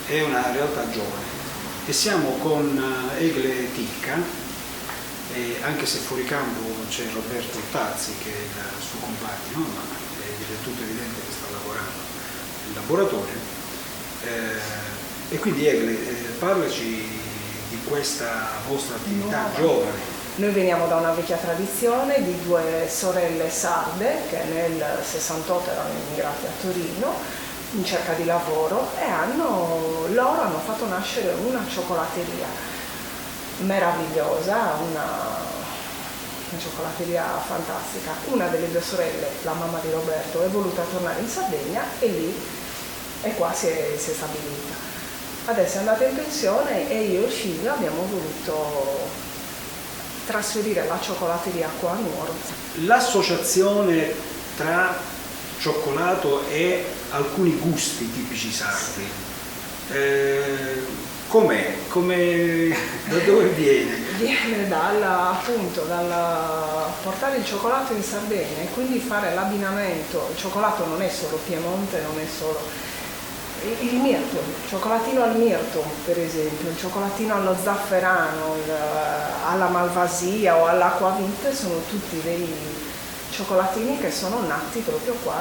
è una realtà giovane e siamo con Egle Ticca, anche se fuori campo c'è Roberto Tazzi che è il suo compagno, ma è del tutto evidente che sta lavorando nel laboratorio. E quindi Egle, parlaci di questa vostra attività giovane. Noi veniamo da una vecchia tradizione di due sorelle sarde che nel 68 erano immigrate a Torino in cerca di lavoro e loro hanno fatto nascere una cioccolateria meravigliosa, una cioccolateria fantastica. Una delle due sorelle, la mamma di Roberto, è voluta tornare in Sardegna e lì e qua si è stabilita. Adesso è andata in pensione e io e il figlio abbiamo voluto trasferire la cioccolateria qua a Nuoro. L'associazione tra cioccolato e alcuni gusti tipici sardi, com'è? Da dove viene? Viene dal portare il cioccolato in Sardegna e quindi fare l'abbinamento. Il cioccolato non è solo Piemonte, non è solo il mirto, il cioccolatino al mirto per esempio, il cioccolatino allo zafferano, alla malvasia o all'acquavite sono tutti dei cioccolatini che sono nati proprio qua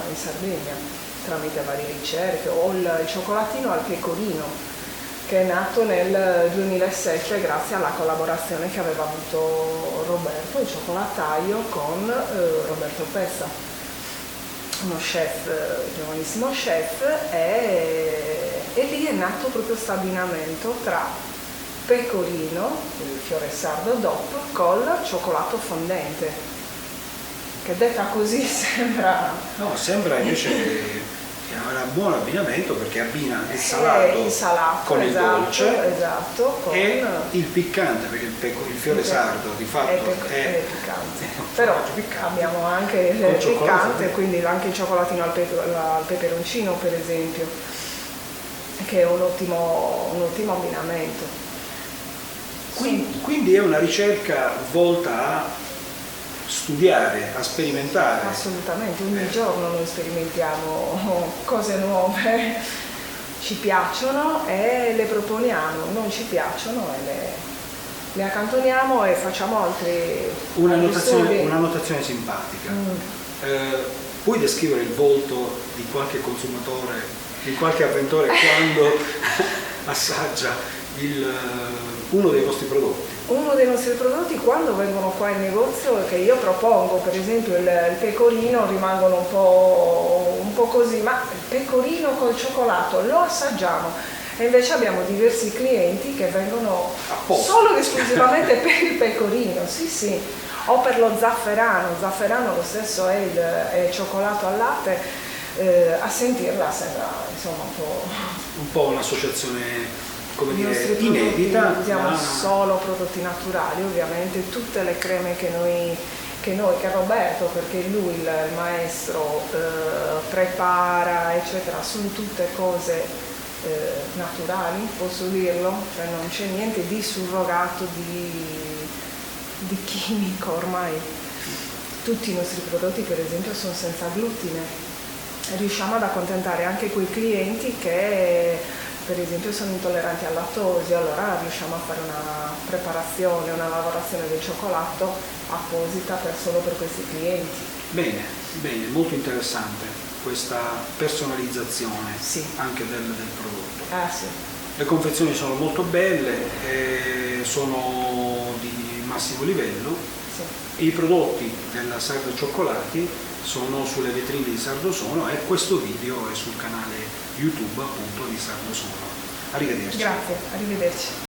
in Sardegna tramite varie ricerche, o il cioccolatino al pecorino che è nato nel 2007 grazie alla collaborazione che aveva avuto Roberto, il cioccolataio, con Roberto Pessa, uno chef, giovanissimo chef, e lì è nato proprio questo abbinamento tra pecorino, il fiore sardo DOP, col cioccolato fondente, che detta così sembra... No, sembra invece un buon abbinamento perché abbina il salato con il dolce, esatto, con e il piccante, perché il fiore sardo di fatto è piccante. Però abbiamo anche il piccante, quindi anche il cioccolatino al peperoncino per esempio, che è un ottimo abbinamento. Quindi è una ricerca volta a studiare, a sperimentare. Assolutamente, ogni giorno noi sperimentiamo cose nuove, ci piacciono e le proponiamo, non ci piacciono e le accantoniamo e facciamo altri Una notazione simpatica. Puoi descrivere il volto di qualche consumatore, di qualche avventore quando assaggia uno dei vostri prodotti? Uno dei nostri prodotti quando vengono qua in negozio che io propongo, per esempio il pecorino, rimangono un po' così, ma il pecorino col cioccolato lo assaggiamo e invece abbiamo diversi clienti che vengono solo ed esclusivamente per il pecorino, sì, o per lo zafferano lo stesso è il cioccolato al latte, a sentirla sembra insomma un po' un'associazione, come dire, inedita. Usiamo solo prodotti naturali, ovviamente tutte le creme che Roberto, perché lui il maestro prepara eccetera, sono tutte cose naturali, posso dirlo, cioè non c'è niente di surrogato, di chimico ormai. Tutti i nostri prodotti per esempio sono senza glutine, riusciamo ad accontentare anche quei clienti che per esempio sono intolleranti al lattosio, allora riusciamo a fare una preparazione, una lavorazione del cioccolato apposita solo per questi clienti. Bene, molto interessante questa personalizzazione anche del prodotto. Sì. Le confezioni sono molto belle, sono di massimo livello. Sì. I prodotti della Sardo Cioccolati sono sulle vetrine di Sardosono e questo video è sul canale YouTube appunto di Sardosono. Arrivederci. Grazie, arrivederci.